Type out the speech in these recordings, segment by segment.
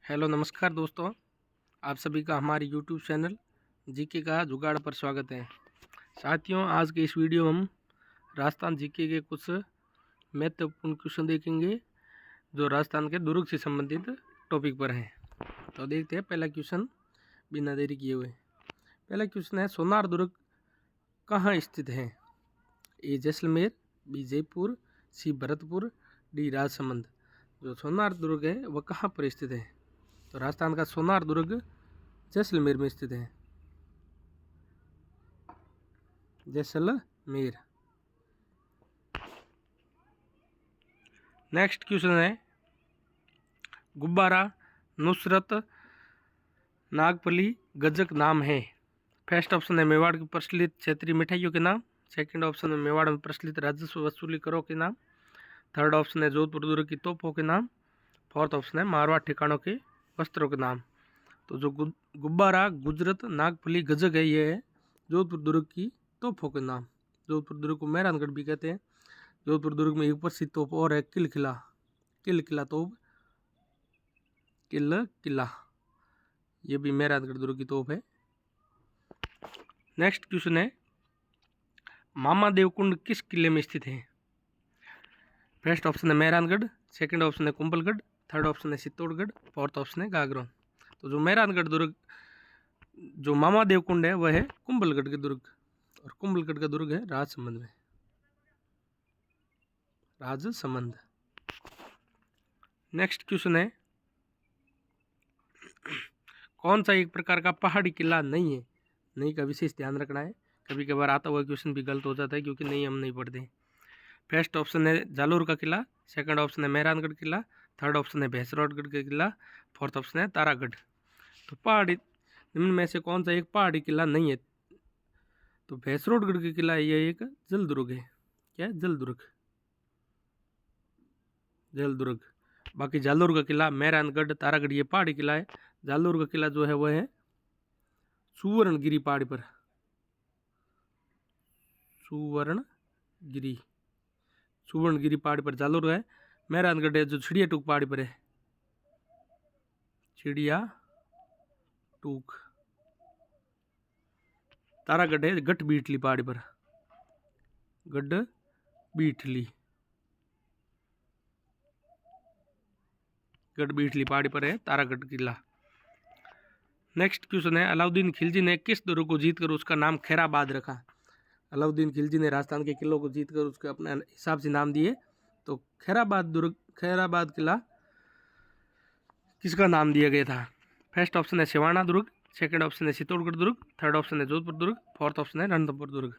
Hello नमस्कार दोस्तों, आप सभी का हमारे यूट्यूब चैनल जीके का जुगाड़ पर स्वागत है। साथियों, आज के इस वीडियो में हम राजस्थान जीके के कुछ महत्वपूर्ण क्वेश्चन देखेंगे जो राजस्थान के दुर्ग से संबंधित टॉपिक पर हैं। तो देखते हैं पहला क्वेश्चन बिना देरी किए हुए। पहला क्वेश्चन है, सोनार दुर्ग कहाँ स्थित है? ए जैसलमेर, बी जयपुर, सी भरतपुर, डी राजसमंद। जो सोनार दुर्ग है वह कहाँ पर स्थित है? तो राजस्थान का सोनार दुर्ग जैसलमेर में स्थित है। जैसलमेर। नेक्स्ट क्वेश्चन है, गुब्बारा, नुसरत, नागपली, गजक नाम है। फर्स्ट ऑप्शन है मेवाड़ की प्रचलित क्षेत्रीय मिठाइयों के नाम। सेकंड ऑप्शन है मेवाड़ में प्रचलित राजस्व वसूली करों के नाम। थर्ड ऑप्शन है जोधपुर दुर्ग की तोपों के नाम। फोर्थ ऑप्शन है मारवाड़ ठिकानों के वस्त्रों के नाम। तो जो गुब्बारा, गुजरत, नागपली, गजक है, ये है जोधपुर दुर्ग की तोपों के नाम। जोधपुर दुर्ग को मेहरानगढ़ भी कहते हैं। जोधपुर दुर्ग में एक प्रसिद्ध तोप और है किल किला तोप, किला, ये भी मेहरानगढ़ दुर्ग की तोप है। नेक्स्ट क्वेश्चन है, मामा देवकुंड किस किले में स्थित है? फर्स्ट ऑप्शन है मेहरानगढ़, सेकंड ऑप्शन है कुंभलगढ़, थर्ड ऑप्शन है चित्तौड़गढ़, फोर्थ ऑप्शन है गागरोन। तो जो मेहरानगढ़ दुर्ग, जो मामा देवकुंड है वह है कुंभलगढ़ के दुर्ग, और कुंभलगढ़ का दुर्ग है राजसमंद में। राजसमंद। नेक्स्ट क्वेश्चन है, कौन सा एक प्रकार का पहाड़ी किला नहीं है? नहीं का विशेष ध्यान रखना है, कभी कभार आता हुआ क्वेश्चन भी गलत हो जाता है क्योंकि नहीं हम नहीं पढ़ते। फर्स्ट ऑप्शन है जालोर का किला, सेकंड ऑप्शन है मेहरानगढ़ किला, थर्ड ऑप्शन है भैंसरोडगढ़ का किला, फोर्थ ऑप्शन है तारागढ़। तो पहाड़ी निम्न में से कौन सा एक पहाड़ी किला नहीं है? तो भैंसरोडगढ़ का किला ये एक जल दुर्ग है। क्या है? जल दुर्ग। बाकी जालोर का किला, मेहरानगढ़, तारागढ़ ये पहाड़ी किला है। जालोर का किला जो है वह है सुवर्णगिरी पहाड़ी पर। सुवर्णगिरी पहाड़ी पर जालोर है। मेहरानगढ़ है जो चिड़िया टूक पहाड़ी पर है। चिड़िया टूक। तारागढ़ है गढ़ बीटली पहाड़ी पर। गढ़ बीटली पहाड़ी पर है तारागढ़ किला। नेक्स्ट क्वेश्चन है, अलाउद्दीन खिलजी ने किस दुर्ग को जीतकर उसका नाम खैराबाद रखा? अलाउद्दीन खिलजी ने राजस्थान के किलों को जीतकर उसके अपने हिसाब से नाम दिए। तो खैराबाद किला किसका नाम दिया गया था? फर्स्ट ऑप्शन है सिवाना दुर्ग, सेकंड ऑप्शन है चित्तौड़गढ़ दुर्ग, थर्ड ऑप्शन है जोधपुर दुर्ग, फोर्थ ऑप्शन है रणथंभौर दुर्ग।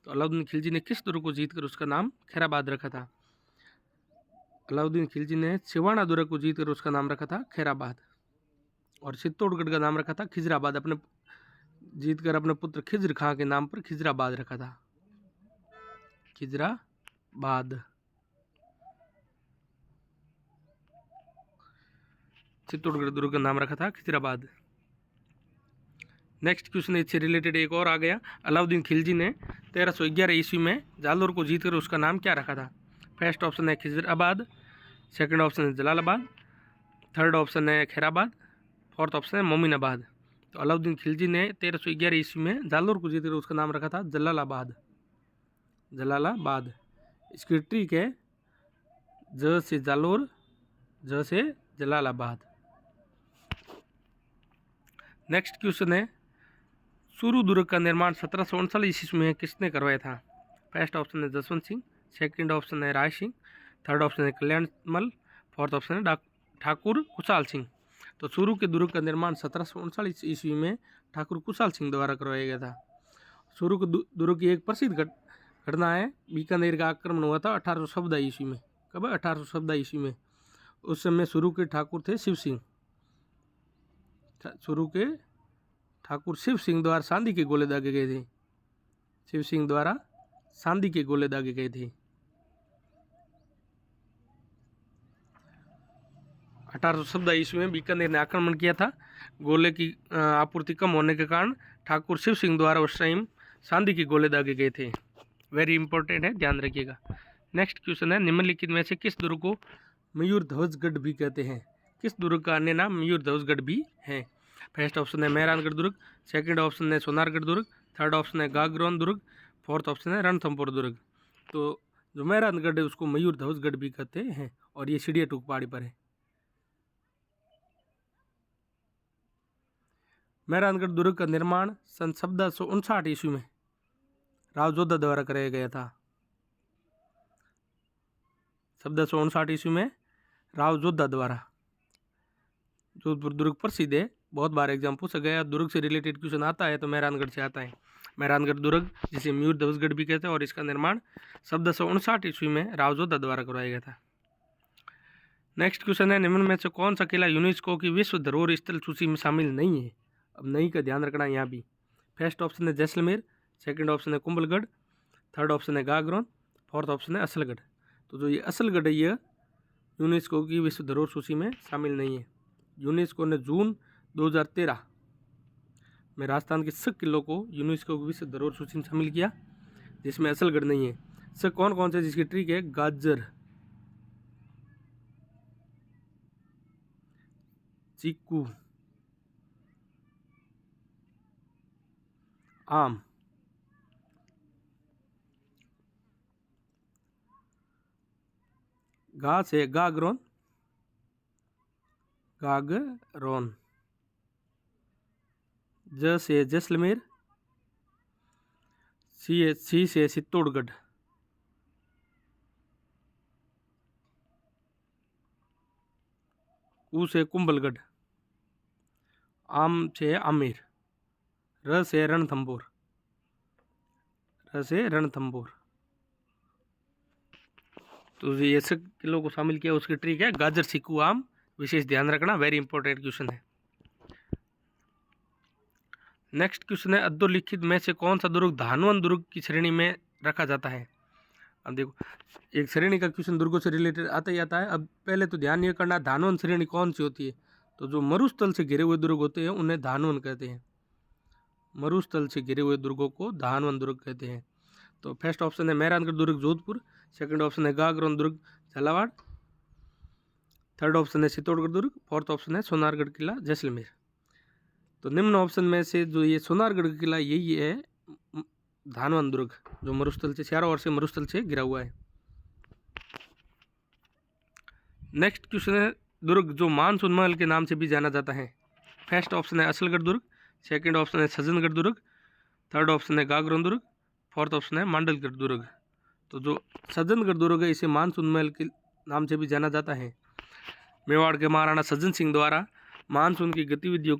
तो अलाउद्दीन खिलजी ने किस दुर्ग को जीतकर उसका नाम खैराबाद रखा था? अलाउद्दीन खिलजी ने सिवाना दुर्ग को जीतकर उसका नाम रखा था खैराबाद, और चित्तौड़गढ़ का नाम रखा था खिजराबाद। अपने जीतकर अपने पुत्र खिजर खां के नाम पर खिजराबाद रखा था। खिजराबाद। चित्तौड़गढ़ दुर्ग का नाम रखा था खिजराबाद। नेक्स्ट क्वेश्चन इससे रिलेटेड एक और आ गया, अलाउद्दीन खिलजी ने 1311 ईस्वी में जालोर को जीतकर उसका नाम क्या रखा था? फर्स्ट ऑप्शन है खिजराबाद, सेकंड ऑप्शन है जलालाबाद, थर्ड ऑप्शन है खैराबाद, फोर्थ ऑप्शन है मोमिनाबाद। तो अलाउद्दीन खिलजी ने 1311 ईस्वी में जालोर को जीतकर उसका नाम रखा था जलालाबाद। इसकी ट्रिक है ज से जालोर, ज से जलालाबाद। नेक्स्ट क्वेश्चन है, चूरू दुर्ग का निर्माण 1739 ईस्वी में किसने करवाया था? फर्स्ट ऑप्शन है जसवंत सिंह, सेकंड ऑप्शन है राय सिंह, थर्ड ऑप्शन है कल्याणमल, फोर्थ ऑप्शन है ठाकुर कुशाल सिंह। तो चूरू के दुर्ग का निर्माण 1739 ईस्वी में ठाकुर कुशाल सिंह द्वारा करवाया गया था। चूरू के दुर्ग की एक प्रसिद्ध घटना है, बीकानेर का आक्रमण हुआ था 1814 ईस्वी में। कब? 1814 ईस्वी में। उस समय चूरू के ठाकुर थे शिव सिंह। चूरू के ठाकुर शिव सिंह द्वारा सांदी के गोले दागे गए थे। 1814 ईस्वी में बीकानेर ने आक्रमण किया था। गोले की आपूर्ति कम होने के कारण ठाकुर शिव सिंह द्वारा उस टाइम सांदी के गोले दागे गए थे। वेरी इंपॉर्टेंट है, ध्यान रखिएगा। नेक्स्ट क्वेश्चन है, निम्नलिखित में से किस दुर्ग को मयूर ध्वजगढ़ भी कहते हैं? किस दुर्ग का अन्य नाम मयूर ध्वजगढ़ भी है? फर्स्ट ऑप्शन है मेहरानगढ़ दुर्ग, सेकंड ऑप्शन है सोनारगढ़ दुर्ग, थर्ड ऑप्शन है गागरोन दुर्ग, फोर्थ ऑप्शन है रणथंभौर दुर्ग। तो जो मेहरानगढ़ है उसको मयूर ध्वजगढ़ भी कहते हैं और ये सीढ़िया टूक पहाड़ी पर है। मेहरानगढ़ दुर्ग का निर्माण सन 1459 ईस्वी में राव जोधा द्वारा कराया गया था। 1459 ईस्वी में राव जोधा द्वारा। जोधपुर दुर्ग प्रसिद्ध है, बहुत बार एग्जाम पूछा गया। दुर्ग से रिलेटेड क्वेश्चन आता है तो मेहरानगढ़ से आता है। मेहरानगढ़ दुर्ग जिसे मयूर ध्वजगढ़ भी कहते हैं और इसका निर्माण 1459 ईस्वी में राव जोधा द्वारा करवाया गया था। नेक्स्ट क्वेश्चन है, निम्न में से कौन सा किला यूनेस्को की विश्व धरोहर स्थल सूची में शामिल नहीं है? अब नहीं का ध्यान रखना यहाँ भी। फर्स्ट ऑप्शन है जैसलमेर, सेकंड ऑप्शन है कुंभलगढ़, थर्ड ऑप्शन है गागरोन, फोर्थ ऑप्शन है असलगढ़। तो जो ये असलगढ़ है ये यूनेस्को की विश्व धरोहर सूची में शामिल नहीं है। यूनेस्को ने जून 2013 में राजस्थान के 6 किलों को यूनेस्को की विश्व धरोहर सूची में शामिल किया, जिसमें असलगढ़ नहीं है। से कौन कौन से जिसकी ट्रिक है? गाजर, चीकू, आम, गा से गागरोन, गागरोन, ज से जैसलमेर, सी से चित्तौड़गढ़, कू से कुंभलगढ़, आम से आमेर, र से रणथंभौर, र से रणथंभौर। तो ये 6 किलो को शामिल किया, उसकी ट्रिक है गाजर, चीकू, आम। विशेष ध्यान रखना, वेरी इंपॉर्टेंट क्वेश्चन है। नेक्स्ट क्वेश्चन है, अधोलिखित में से कौन सा दुर्ग धानवन दुर्ग की श्रेणी में रखा जाता है? अब देखो, एक श्रेणी का क्वेश्चन दुर्गों से रिलेटेड आता ही आता है। अब पहले तो ध्यान ये करना धानवन श्रेणी कौन सी होती है। तो जो मरुस्थल से घिरे हुए दुर्ग होते हैं उन्हें धानवन कहते हैं। मरुस्थल से घिरे हुए दुर्गों को धानवन दुर्ग कहते हैं। तो फर्स्ट ऑप्शन है मेहरानगढ़ दुर्ग जोधपुर, सेकंड ऑप्शन है गागरोन दुर्ग झालावाड़, थर्ड ऑप्शन है चित्तौड़गढ़ दुर्ग, फोर्थ ऑप्शन है सोनारगढ़ किला जैसलमेर। तो निम्न ऑप्शन में से जो ये सोनारगढ़ किला यही है धानवन दुर्ग, जो मरुस्थल से चारों ओर से मरुस्थल से घिरा हुआ है। नेक्स्ट क्वेश्चन है, दुर्ग जो मानसून महल के नाम से भी जाना जाता है। फर्स्ट ऑप्शन है असलगढ़ दुर्ग, सेकंड ऑप्शन है सज्जनगढ़ दुर्ग, थर्ड ऑप्शन है गागरोन दुर्ग, फोर्थ ऑप्शन है मांडलगढ़ दुर्ग। तो जो सज्जनगढ़ दुर्ग है इसे मानसून महल के नाम से भी जाना जाता है। मेवाड़ के महाराणा सज्जन सिंह द्वारा मानसून की गतिविधियों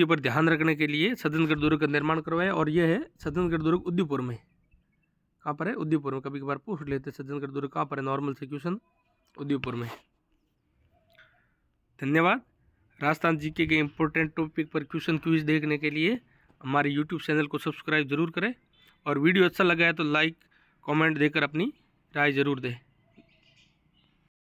पर ध्यान रखने के लिए सज्जनगढ़ दुर्ग का निर्माण करवाया और यह है सज्जनगढ़ दुर्ग उदयपुर में। कहाँ पर है? उदयपुर में। कभी कभार पूछ लेते सज्जनगढ़ दुर्ग कहाँ पर है, नॉर्मल से क्वेश्चन, उदयपुर में। धन्यवाद। राजस्थान जीके के इंपॉर्टेंट टॉपिक पर क्वेश्चन क्विज देखने के लिए हमारे यूट्यूब चैनल को सब्सक्राइब जरूर करें और वीडियो अच्छा लगा है तो लाइक कमेंट देकर अपनी राय जरूर दें।